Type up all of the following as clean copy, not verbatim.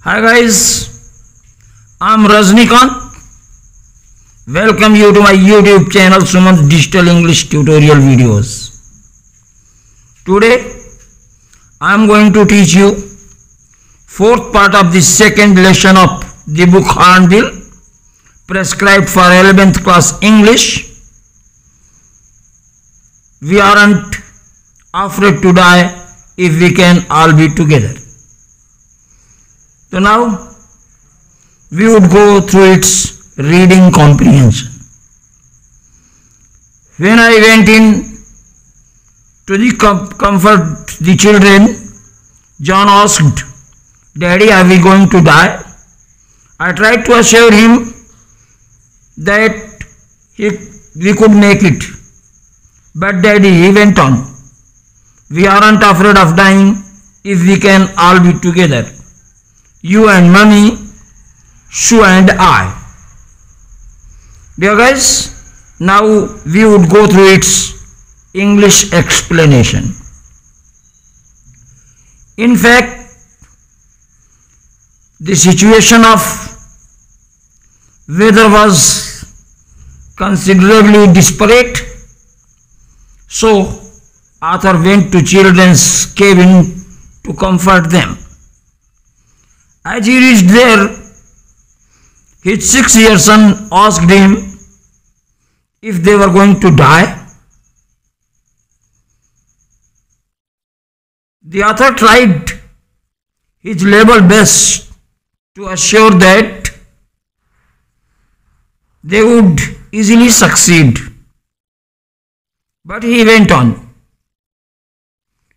Hi guys, I'm Rajnikant. Welcome you to my YouTube channel Suman Digital English Tutorial Videos. Today I'm going to teach you fourth part of the second lesson of the book Hornbill, prescribed for 11th class English. We aren't afraid to die if we can all be together. So now we would go through its reading comprehension. When I went in to the comfort the children, John asked, "Daddy, are we going to die?" I tried to assure him that we could make it. But Daddy, he went on, "We aren't afraid of dying if we can all be together. You and Mummy, Sue and I." Dear guys, now we would go through its English explanation. In fact, the situation of weather was considerably desperate, so Arthur went to children's cabin to comfort them. As he reached there, his 6-year son asked him if they were going to die. The author tried his level best to assure that they would easily succeed. But he went on.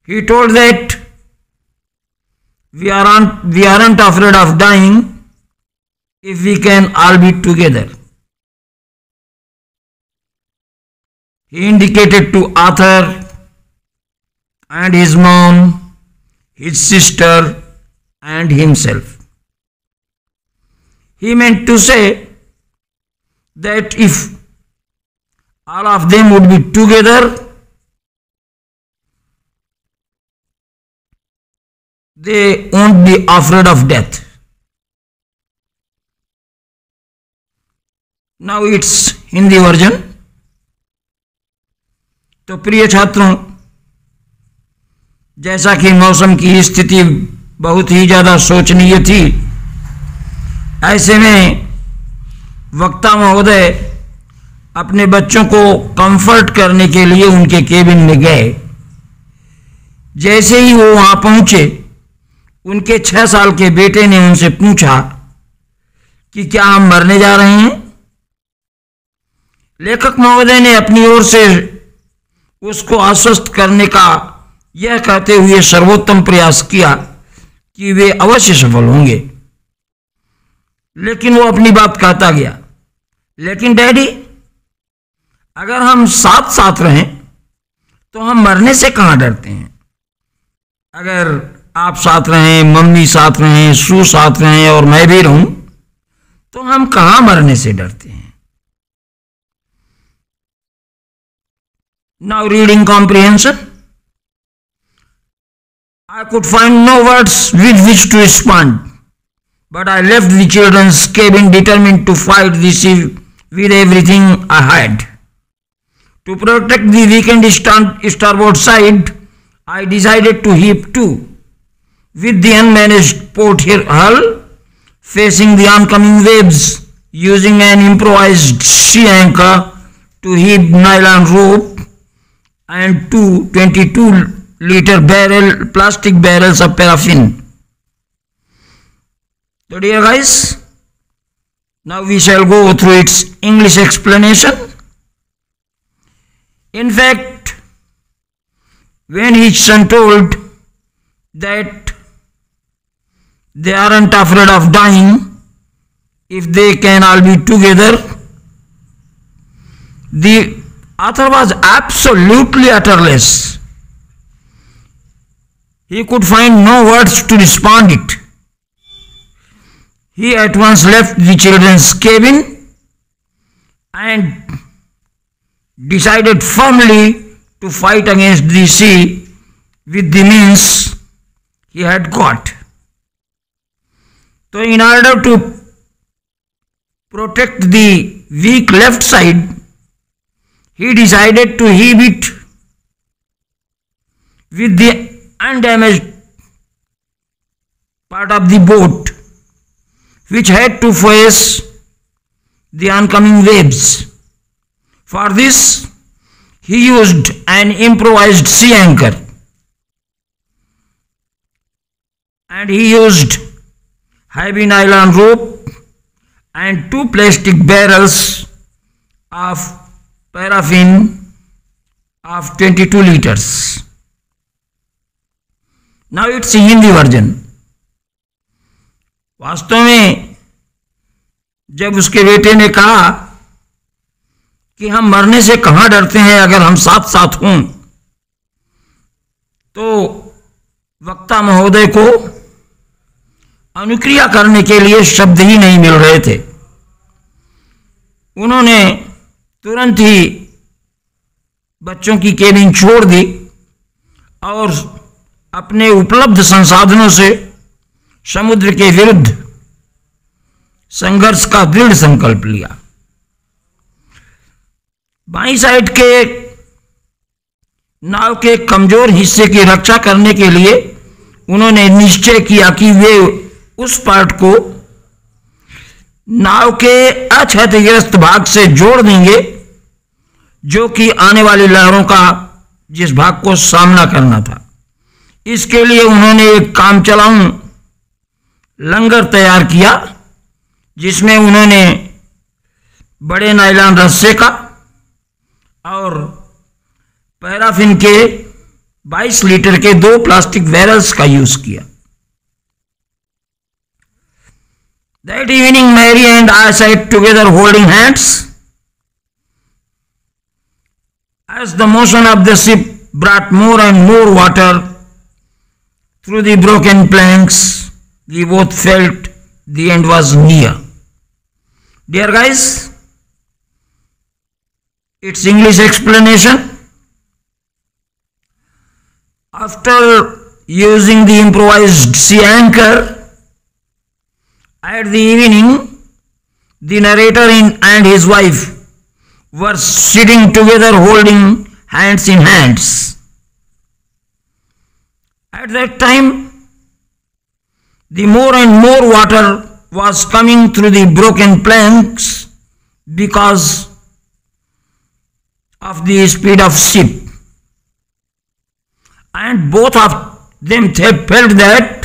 He told that we aren't afraid of dying if we can all be together. He indicated to Arthur and his mom, his sister and himself. He meant to say that if all of them would be together, they won't be afraid of death. Now it's Hindi version. तो प्रिय छात्रों, जैसा कि मौसम की स्थिति बहुत ही ज़्यादा शोचनीय थी, ऐसे में वक्ता महोदय अपने बच्चों को कंफर्ट करने के लिए उनके केबिन में गए। जैसे ही वो वहाँ पहुँचे, उनके 6 साल के बेटे ने उनसे पूछा कि क्या हम मरने जा रहे हैं? लेखक महोदय ने अपनी ओर से उसको आश्वस्त करने का यह कहते हुए सर्वोत्तम प्रयास किया कि वे अवश्य सफल होंगे, लेकिन वो अपनी बात कहता गया। लेकिन डैडी, अगर हम साथ साथ रहें तो हम मरने से कहाँ डरते हैं? अगर आप साथ रहें, मम्मी साथ रहें, सू साथ रहें और मैं भी रहूं, तो हम कहाँ मरने से डरते हैं? Now reading comprehension. I could find no words with which to respond, but I left the children's cabin determined to fight this with everything I had. To protect the weakened starboard side, I decided to heave to, with the unmanaged port hull facing the oncoming waves, using an improvised sea anchor to heave nylon rope and 2 22-liter plastic barrels of paraffin. So dear guys, now we shall go through its English explanation. In fact, when his son told that they aren't afraid of dying if they can all be together, the author was absolutely utterless. He could find no words to respond it. He at once left the children's cabin and decided firmly to fight against the sea with the means he had got. So in order to protect the weak left side, he decided to heave it with the undamaged part of the boat, which had to face the oncoming waves. For this, he used an improvised sea anchor, and he used heavy nylon rope and 2 plastic barrels of paraffin of 22 liters. Now it's a Hindi version. वास्तव में जब उसके बेटे ने कहा कि हम मरने से कहां डरते हैं अगर हम साथ साथ हों, तो वक्ता महोदय को अनुक्रिया करने के लिए शब्द ही नहीं मिल रहे थे। उन्होंने तुरंत ही बच्चों की केबिन छोड़ दी और अपने उपलब्ध संसाधनों से समुद्र के विरुद्ध संघर्ष का दृढ़ संकल्प लिया। बाईं साइड के नाव के कमजोर हिस्से की रक्षा करने के लिए उन्होंने निश्चय किया कि वे उस पार्ट को नाव के अक्षतिग्रस्त भाग से जोड़ देंगे जो कि आने वाली लहरों का जिस भाग को सामना करना था। इसके लिए उन्होंने एक काम चलाऊं लंगर तैयार किया, जिसमें उन्होंने बड़े नायलॉन रस्से का और पैराफिन के 22 लीटर के 2 प्लास्टिक बैरल्स का यूज किया। That evening Mary and I sat together holding hands. As the motion of the ship brought more and more water through the broken planks, we both felt the end was near. Dear guys, its English explanation. After using the improvised sea anchor, at the evening, the narrator and his wife were sitting together holding hands in hands. At that time, the more and more water was coming through the broken planks because of the speed of ship, and both of them felt that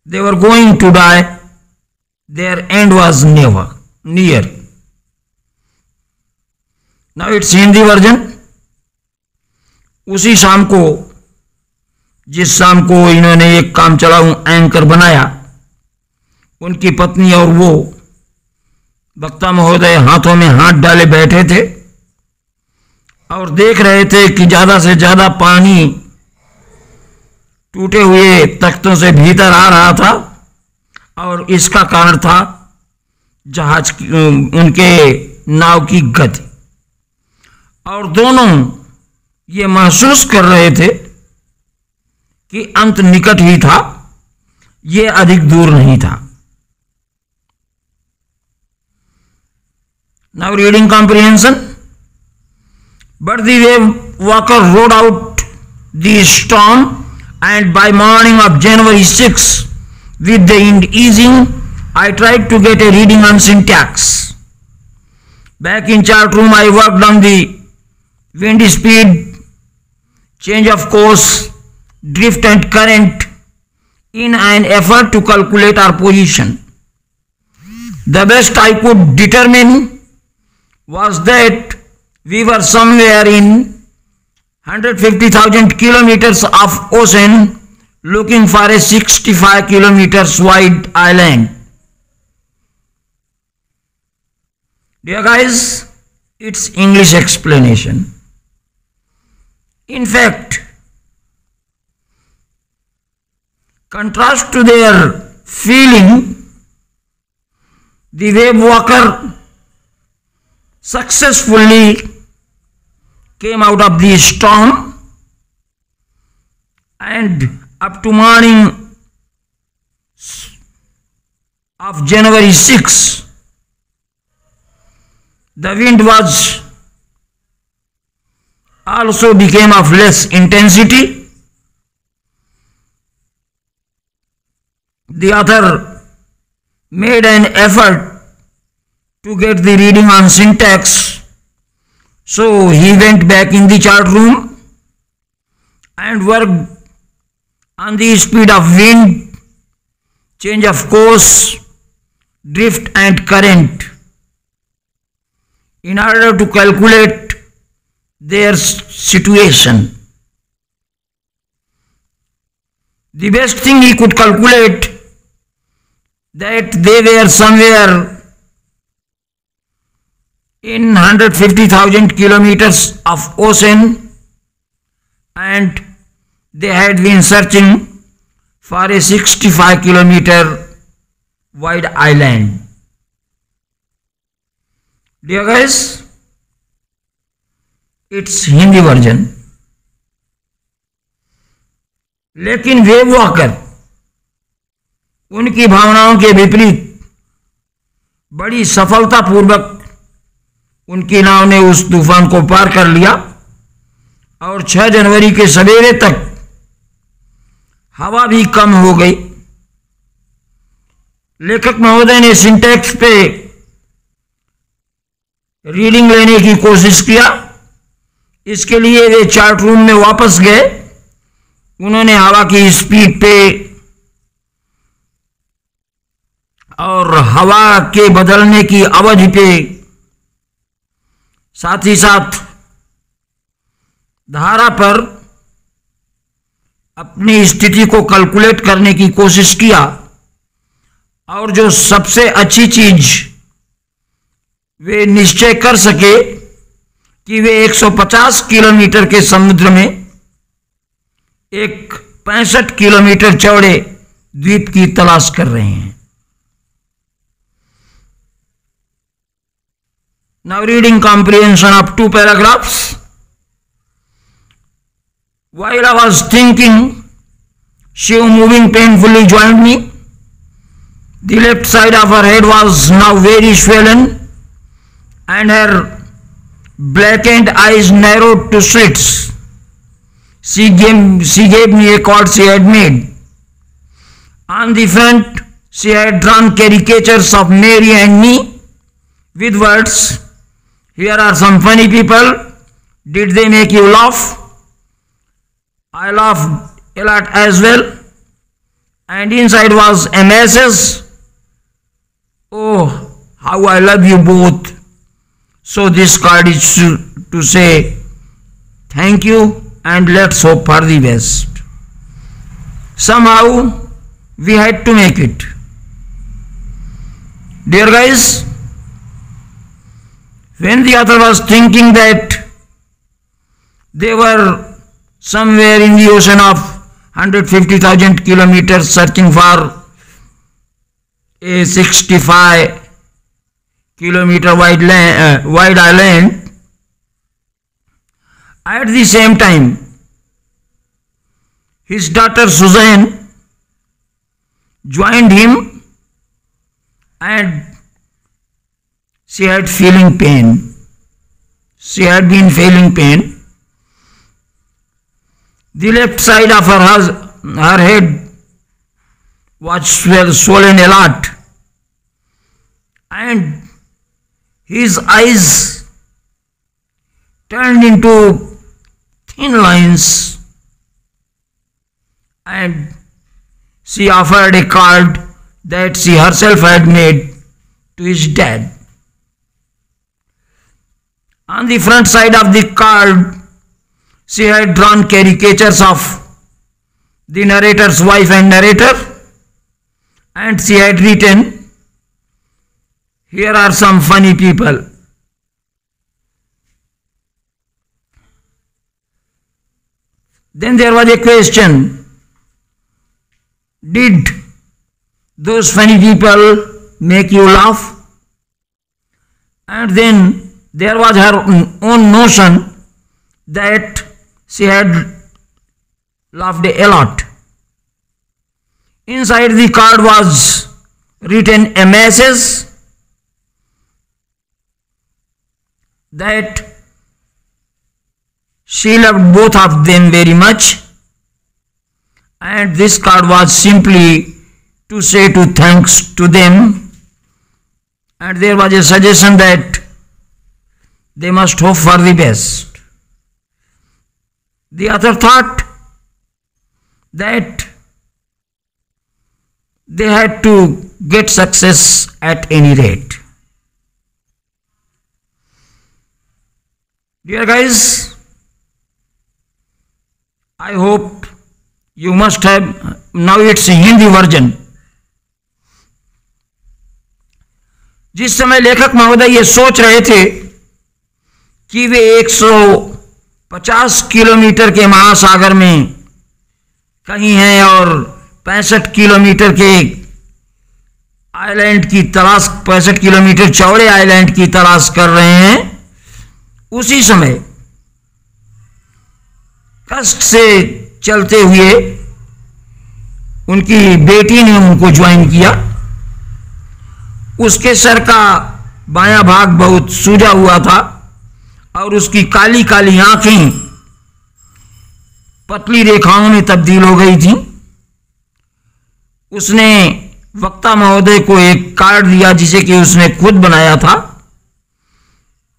they were going to die. Their end was near. Now it's Hindi version. उसी शाम को, जिस शाम को इन्होंने एक काम चलाऊ एंकर बनाया, उनकी पत्नी और वो वक्ता महोदय हाथों में हाथ डाले बैठे थे और देख रहे थे कि ज्यादा से ज्यादा पानी टूटे हुए तख्तों से भीतर आ रहा था, और इसका कारण था जहाज उनके नाव की गति। और दोनों ये महसूस कर रहे थे कि अंत निकट ही था, ये अधिक दूर नहीं था। Now reading comprehension. But the wave walker road out the storm, and by morning of January 6, with the wind easing, I tried to get a reading on syntax. Back in chart room, I worked on the wind speed, change of course, drift and current in an effort to calculate our position. The best I could determine was that we were somewhere in 150,000 kilometers of ocean looking for a 65 kilometers wide island. Dear guys, it's English explanation. In fact, contrast to their feeling, the wave walker successfully came out of the storm, and up to morning of January 6, the wind was also became of less intensity. The author made an effort to get the reading on syntax, so he went back in the chart room and worked on the speed of wind, change of course, drift and current in order to calculate their situation. The best thing he could calculate that they were somewhere in 150,000 kilometers of ocean and they had been searching for a 65-kilometer wide island. Dear guys, it's Hindi version. लेकिन wave walker उनकी भावनाओं के विपरीत बड़ी सफलतापूर्वक उनकी नाव ने उस तूफान को पार कर लिया और 6 जनवरी के सवेरे तक हवा भी कम हो गई। लेखक महोदय ने सिंटैक्स पे रीडिंग लेने की कोशिश किया। इसके लिए वे चार्ट रूम में वापस गए। उन्होंने हवा की स्पीड पे और हवा के बदलने की अवधि पे, साथ ही साथ धारा पर अपनी स्थिति को कैलकुलेट करने की कोशिश किया और जो सबसे अच्छी चीज वे निश्चय कर सके कि वे 150 किलोमीटर के समुद्र में एक 65 किलोमीटर चौड़े द्वीप की तलाश कर रहे हैं। Now reading comprehension of 2 paragraphs. While I was thinking, Shiv moving painfully joined me. The left side of her head was now very swollen and her blackened eyes narrowed to slits. She gave me a cord she had made. On the front, she had drawn caricatures of Mary and me with words, "Here are some funny people. Did they make you laugh?" I laughed a lot as well. And inside was a message, "Oh, how I love you both." So this card is to say thank you and let's hope for the best. Somehow we had to make it. Dear guys, when the author was thinking that they were somewhere in the ocean of 150,000 kilometers searching for a 65 kilometer wide island, at the same time his daughter Suzanne joined him and she had feeling pain. She had been feeling pain. The left side of her head was swollen a lot and his eyes turned into thin lines, and she offered a card that she herself had made to his dad. On the front side of the card, she had drawn caricatures of the narrator's wife and narrator, and she had written, "Here are some funny people." Then there was a question, did those funny people make you laugh? And then there was her own notion that she had laughed a lot. Inside the card was written a message that she loved both of them very much, and this card was simply to say to thanks to them, and there was a suggestion that they must hope for the best. The other thought that they had to get success at any rate. Dear guys, I hope you must have, now it's a Hindi version. जिस समय लेखक महोदय ये सोच रहे थे कि वे 150 kilometre के महासागर में कहीं हैं और 65 किलोमीटर के आइलैंड की तलाश, 65 किलोमीटर चौड़े आइलैंड की तलाश कर रहे हैं, उसी समय कष्ट से चलते हुए उनकी बेटी ने उनको ज्वाइन किया। उसके सर का बायां भाग बहुत सूजा हुआ था और उसकी काली काली आंखें पतली रेखाओं में तब्दील हो गई थी। उसने वक्ता महोदय को एक कार्ड दिया जिसे कि उसने खुद बनाया था,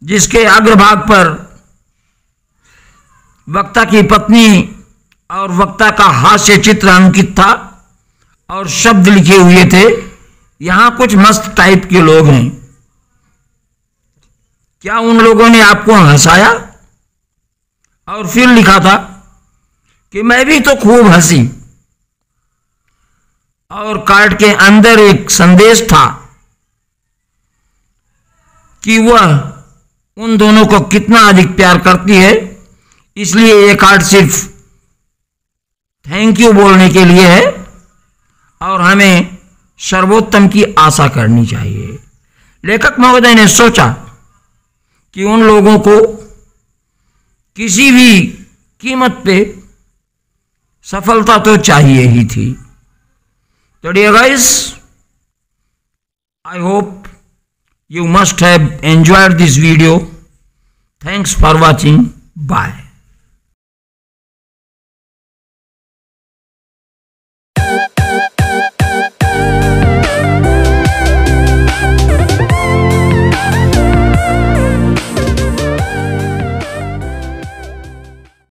जिसके अग्रभाग पर वक्ता की पत्नी और वक्ता का हास्य चित्र अंकित था और शब्द लिखे हुए थे, यहां कुछ मस्त टाइप के लोग हैं। क्या उन लोगों ने आपको हंसाया? और फिर लिखा था कि मैं भी तो खूब हंसी। और कार्ड के अंदर एक संदेश था कि वह उन दोनों को कितना अधिक प्यार करती है, इसलिए ये कार्ड सिर्फ थैंक यू बोलने के लिए है और हमें सर्वोत्तम की आशा करनी चाहिए। लेखक महोदय ने सोचा कि उन लोगों को किसी भी कीमत पे सफलता तो चाहिए ही थी। तो dear guys, I hope you must have enjoyed this video. Thanks for watching. Bye.